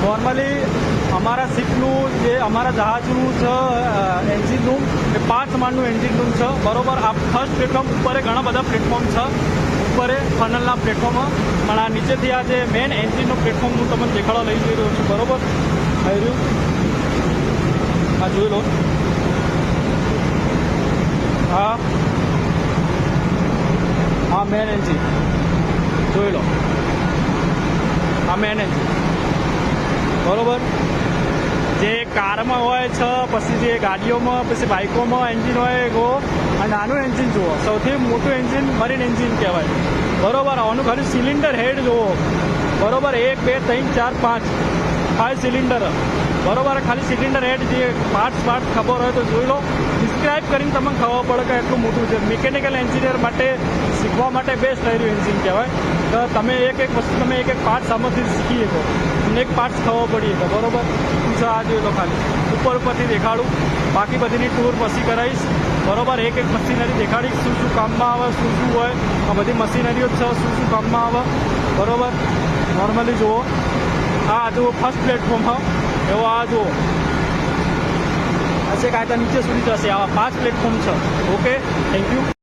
Normally અમારા શિપનું જે અમારા જહાજનું છે એન્જિન રૂમ એ 5 માળનું એન્જિન રૂમ છે બરોબર. આ ફર્સ્ટ પ્લેટફોર્મ ઉપર ઘણા બધા પ્લેટફોર્મ છે ઉપર ફનલના પ્લેટફોર્મ, પણ આ નીચેથી આ જે મેઇન એન્જિનનો પ્લેટફોર્મ હું તમને દેખાડવા લઈ જઈ રહ્યો છું બરોબર. આવી રહ્યું આ જોઈ લો. હા મેન એન્જિન જોઈ લો. આ મેન એન્જિન બરોબર. જે કારમાં હોય છે, પછી જે ગાડીઓમાં, પછી બાઇકોમાં એન્જિન હોય આ નાનું એન્જિન જુઓ. સૌથી મોટું એન્જિન મરીન એન્જિન કહેવાય બરોબર. આનું ખાલી સિલિન્ડર હેડ જુઓ બરોબર. 1 2 3 4 5 સિલિન્ડર બરોબર. ખાલી સિલિન્ડર હેડ જે પાર્ટ્સ ખબર હોય તો જોઈ લો. ડિસ્ક્રાઇબ કરીને તમને ખબર પડે કે એટલું મોટું છે. મિકેનિકલ એન્જિનિયર માટે શીખવા માટે બેસ્ટ થઈ રહ્યું એન્જિન કહેવાય. તો તમે એક વસ્તુ તમે એક પાર્ટ આમાંથી શીખી શકો, તમને એક પાર્ટ્સ ખબર પડી શકો બરોબર. આ જોઈ લો. ખાલી ઉપરથી દેખાડું, બાકી બધીની ટૂર પછી કરાવીશ બરોબર. એક મશીનરી દેખાડીશ શું શું કામમાં આવે, શું હોય. આ બધી મશીનરીઓ છે, શું કામમાં આવે બરોબર. નોર્મલી જુઓ. આ જુઓ ફર્સ્ટ પ્લેટફોર્મ એવો આ જુઓ હશે કાયદા નીચે સુધી જશે. આવા 5 પ્લેટફોર્મ છે. Okay, thank you.